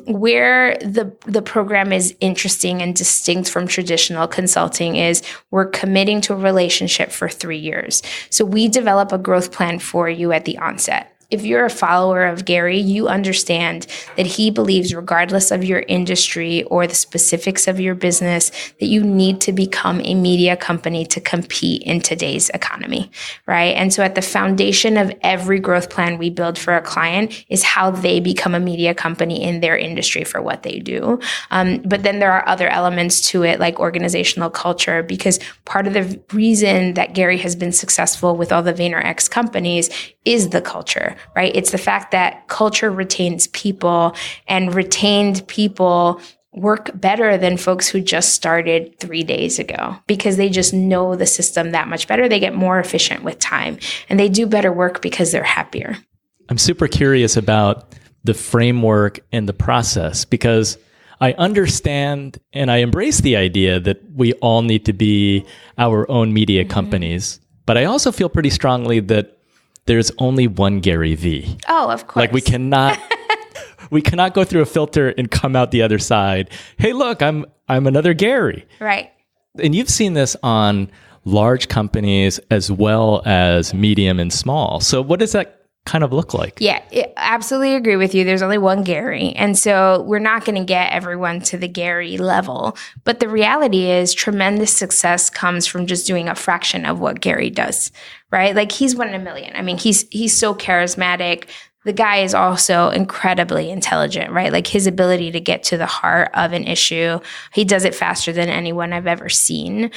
Where the program is interesting and distinct from traditional consulting is we're committing to a relationship for 3 years. So we develop a growth plan for you at the onset. If you're a follower of Gary, you understand that he believes, regardless of your industry or the specifics of your business, that you need to become a media company to compete in today's economy, right? And so at the foundation of every growth plan we build for a client is how they become a media company in their industry for what they do. But then there are other elements to it, like organizational culture, because part of the reason that Gary has been successful with all the VaynerX companies is the culture, right? It's the fact that culture retains people, and retained people work better than folks who just started 3 days ago because they just know the system that much better. They get more efficient with time, and they do better work because they're happier.
I'm super curious about the framework and the process because I understand and I embrace the idea that we all need to be our own media companies, but I also feel pretty strongly that there's only one Gary V.
Oh, of course.
Like we cannot go through a filter and come out the other side. Hey, look, I'm another Gary.
Right.
And you've seen this on large companies as well as medium and small. So what does that kind of look like?
Yeah, absolutely agree with you. There's only one Gary. And so we're not going to get everyone to the Gary level. But the reality is tremendous success comes from just doing a fraction of what Gary does, right? Like he's 1 in a million. I mean, he's so charismatic. The guy is also incredibly intelligent, right? Like his ability to get to the heart of an issue, he does it faster than anyone I've ever seen.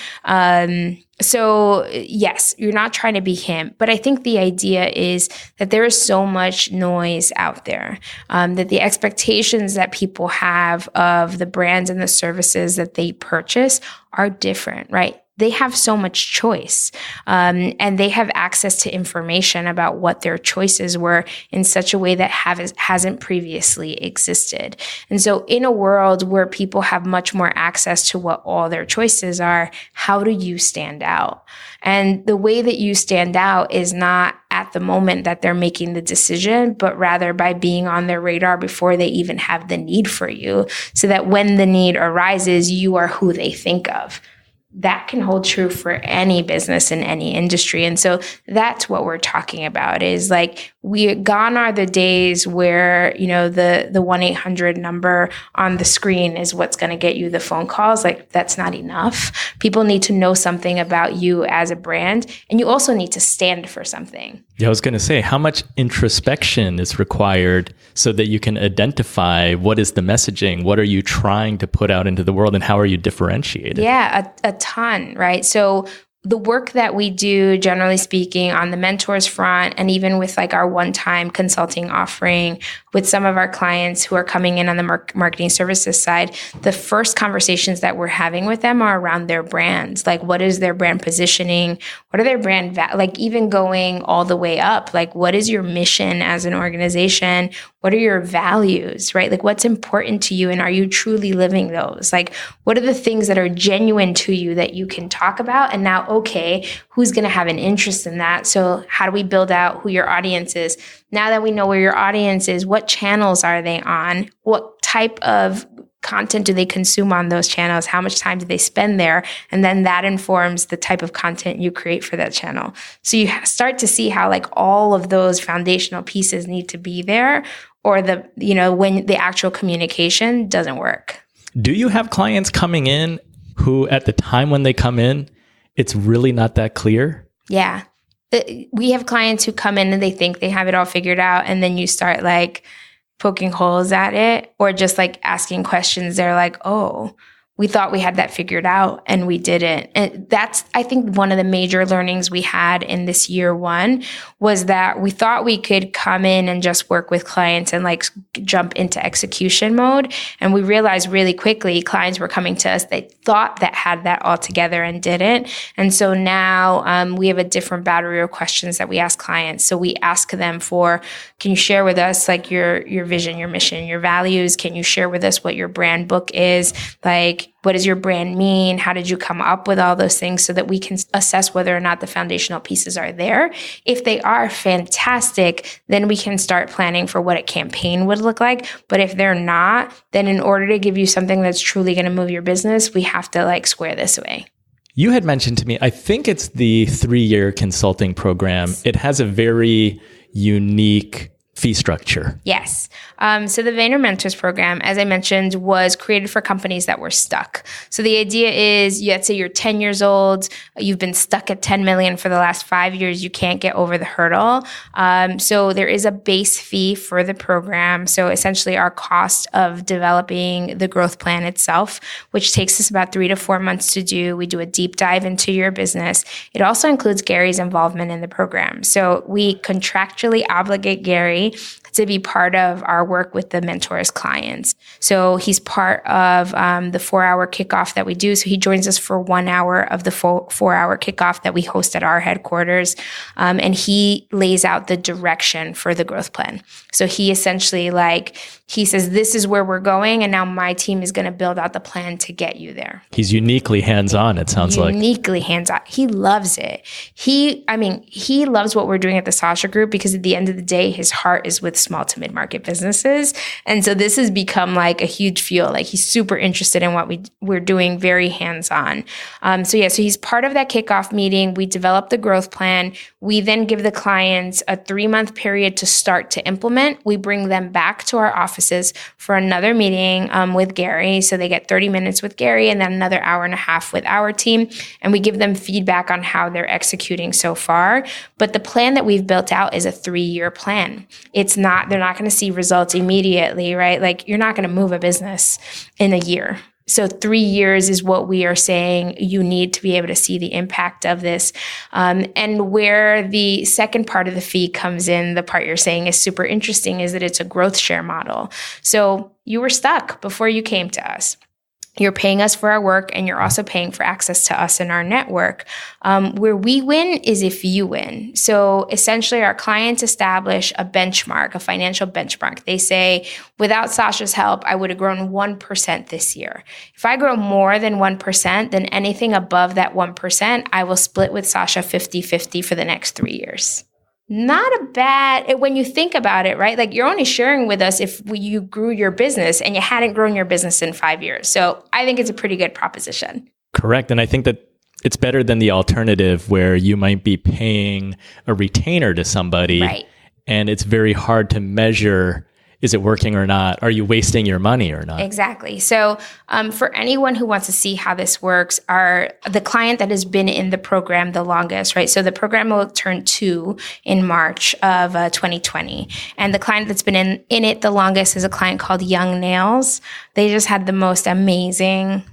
So yes, you're not trying to be him, but I think the idea is that there is so much noise out there, that the expectations that people have of the brands and the services that they purchase are different, right? They have so much choice, and they have access to information about what their choices were in such a way that hasn't previously existed. And so in a world where people have much more access to what all their choices are, how do you stand out? And the way that you stand out is not at the moment that they're making the decision, but rather by being on their radar before they even have the need for you, so that when the need arises, you are who they think of. That can hold true for any business in any industry. And so that's what we're talking about is like gone are the days where, you know, the 1-800 number on the screen is what's going to get you the phone calls. Like that's not enough. People need to know something about you as a brand, and you also need to stand for something.
Yeah, I was going to say, how much introspection is required so that you can identify what is the messaging, what are you trying to put out into the world, and how are you differentiated?
Yeah, a ton, right? So the work that we do, generally speaking, on the mentors front, and even with like our one-time consulting offering with some of our clients who are coming in on the marketing services side, the first conversations that we're having with them are around their brands. Like, what is their brand positioning? What are their brand, like even going all the way up? Like, what is your mission as an organization? What are your values, right? Like, what's important to you, and are you truly living those? Like, what are the things that are genuine to you that you can talk about? And now okay, who's going to have an interest in that? So how do we build out who your audience is? Now that we know where your audience is, what channels are they on? What type of content do they consume on those channels? How much time do they spend there? And then that informs the type of content you create for that channel. So you start to see how like all of those foundational pieces need to be there, or when the actual communication doesn't work.
Do you have clients coming in who at the time when they come in, it's really not that clear?
Yeah. We have clients who come in and they think they have it all figured out. And then you start like poking holes at it, or just like asking questions. They're like, oh, we thought we had that figured out and we didn't. And that's, I think, one of the major learnings we had in this year one was that we thought we could come in and just work with clients and like jump into execution mode. And we realized really quickly clients were coming to us, they thought that had that all together and didn't. And so now we have a different battery of questions that we ask clients. So we ask them for, can you share with us like your vision, your mission, your values? Can you share with us what your brand book is? Like, what does your brand mean? How did you come up with all those things, so that we can assess whether or not the foundational pieces are there? If they are, fantastic, then we can start planning for what a campaign would look like. But if they're not, then in order to give you something that's truly going to move your business, we have to like square this away.
You had mentioned to me, I think it's the 3-year consulting program. It has a very unique fee structure.
Yes. So the Vayner Mentors program, as I mentioned, was created for companies that were stuck. So the idea is, let's say you're 10 years old, you've been stuck at 10 million for the last 5 years, you can't get over the hurdle. So there is a base fee for the program. So essentially our cost of developing the growth plan itself, which takes us about 3 to 4 months to do. We do a deep dive into your business. It also includes Gary's involvement in the program. So we contractually obligate Gary to be part of our work with the mentors clients. So he's part of the 4-hour kickoff that we do. So he joins us for 1 hour of the 4-hour kickoff that we host at our headquarters. And he lays out the direction for the growth plan. So he essentially he says, this is where we're going. And now my team is going to build out the plan to get you there.
He's uniquely hands-on, it sounds like.
Uniquely hands-on. He loves it. He loves what we're doing at the Sasha Group, because at the end of the day, his heart is with small to mid-market businesses. And so this has become like a huge fuel. Like he's super interested in what we're doing, very hands-on. So he's part of that kickoff meeting. We develop the growth plan. We then give the clients a 3-month period to start to implement. We bring them back to our offices for another meeting with Gary. So they get 30 minutes with Gary and then another hour and a half with our team. And we give them feedback on how they're executing so far. But the plan that we've built out is a 3-year plan. They're not going to see results immediately, right? Like you're not going to move a business in a year. So 3 years is what we are saying you need to be able to see the impact of this. And where the second part of the fee comes in, the part you're saying is super interesting, is that it's a growth share model. So you were stuck before you came to us. You're paying us for our work, and you're also paying for access to us and our network. Where we win is if you win. So essentially our clients establish a benchmark, a financial benchmark. They say, without Sasha's help, I would have grown 1% this year. If I grow more than 1%, then anything above that 1%, I will split with Sasha 50-50 for the next 3 years. Not a bad, when you think about it, right? Like you're only sharing with us if you grew your business and you hadn't grown your business in 5 years. So I think it's a pretty good proposition.
Correct. And I think that it's better than the alternative where you might be paying a retainer to somebody,
right,
and it's very hard to measure, is it working or not? Are you wasting your money or not?
Exactly. So for anyone who wants to see how this works, the client that has been in the program the longest, right? So the program will turn 2 in March of 2020. And the client that's been in it the longest is a client called Young Nails. They just had the most amazing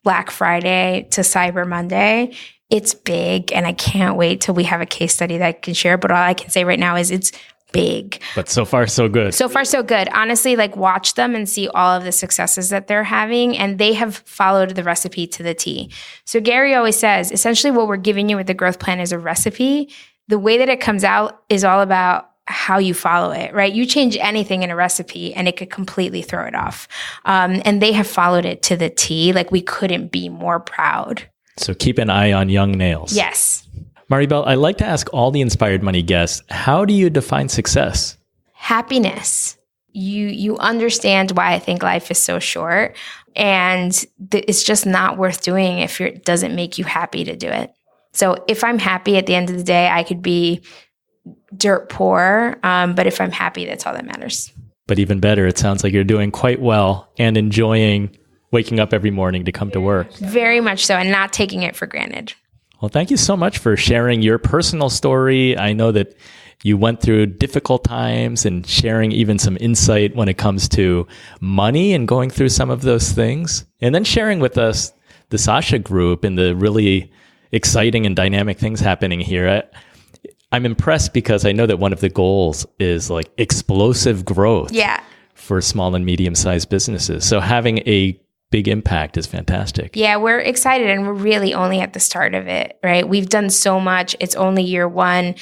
Black Friday to Cyber Monday. It's big, and I can't wait till we have a case study that I can share. But all I can say right now is it's big.
But so far, so good.
So far, so good. Honestly, watch them and see all of the successes that they're having. And they have followed the recipe to the T. So Gary always says, essentially what we're giving you with the growth plan is a recipe. The way that it comes out is all about how you follow it, right? You change anything in a recipe and it could completely throw it off. And they have followed it to the T. We couldn't be more proud.
So keep an eye on young nails.
Yes.
Maribel, I like to ask all the Inspired Money guests, how do you define success?
Happiness. You understand why I think life is so short, and it's just not worth doing if it doesn't make you happy to do it. So if I'm happy at the end of the day, I could be dirt poor, but if I'm happy, that's all that matters.
But even better, it sounds like you're doing quite well and enjoying waking up every morning to come to work.
Very much so, and not taking it for granted.
Well, thank you so much for sharing your personal story. I know that you went through difficult times and sharing even some insight when it comes to money and going through some of those things. And then sharing with us the Sasha Group and the really exciting and dynamic things happening here. I'm impressed because I know that one of the goals is like explosive growth for small and medium-sized businesses. So having a big impact is fantastic.
Yeah, we're excited, and we're really only at the start of it, right? We've done so much. It's only year one.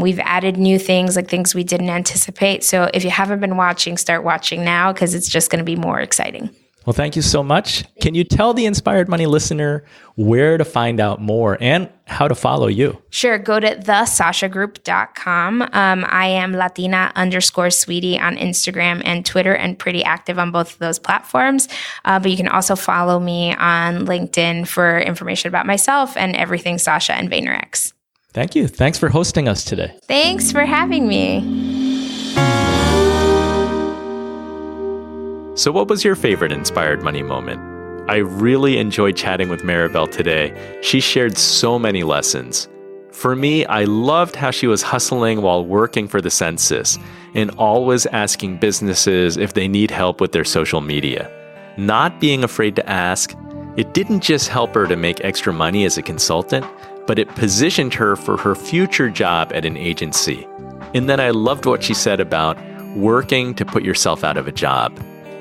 We've added new things, like things we didn't anticipate. So if you haven't been watching, start watching now, because it's just going to be more exciting.
Well, thank you so much. Can you tell the Inspired Money listener where to find out more and how to follow you?
Sure. Go to thesashagroup.com. I am Latina_Sweetie on Instagram and Twitter, and pretty active on both of those platforms. But you can also follow me on LinkedIn for information about myself and everything Sasha and VaynerX.
Thank you. Thanks for hosting us today.
Thanks for having me.
So what was your favorite Inspired Money moment? I really enjoyed chatting with Maribel today. She shared so many lessons. For me, I loved how she was hustling while working for the census and always asking businesses if they need help with their social media. Not being afraid to ask, it didn't just help her to make extra money as a consultant, but it positioned her for her future job at an agency. And then I loved what she said about working to put yourself out of a job.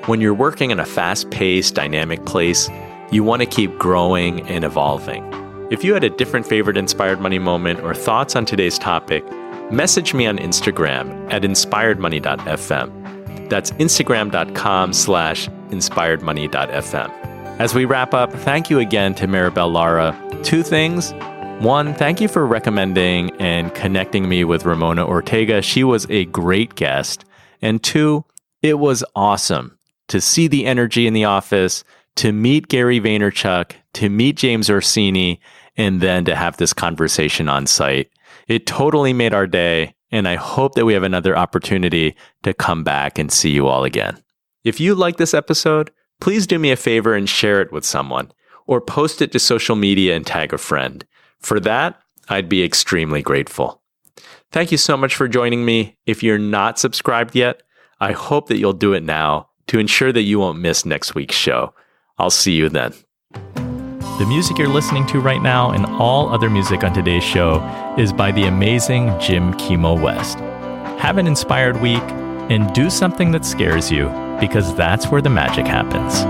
When you're working in a fast-paced, dynamic place, you want to keep growing and evolving. If you had a different favorite Inspired Money moment or thoughts on today's topic, message me on Instagram at inspiredmoney.fm. That's instagram.com/inspiredmoney.fm. As we wrap up, thank you again to Maribel Lara. 2 things. 1, thank you for recommending and connecting me with Ramona Ortega. She was a great guest. And 2, it was awesome to see the energy in the office, to meet Gary Vaynerchuk, to meet James Orsini, and then to have this conversation on site. It totally made our day, and I hope that we have another opportunity to come back and see you all again. If you like this episode, please do me a favor and share it with someone, or post it to social media and tag a friend. For that, I'd be extremely grateful. Thank you so much for joining me. If you're not subscribed yet, I hope that you'll do it now to ensure that you won't miss next week's show. I'll see you then. The music you're listening to right now and all other music on today's show is by the amazing Jim Kimo West. Have an inspired week and do something that scares you, because that's where the magic happens.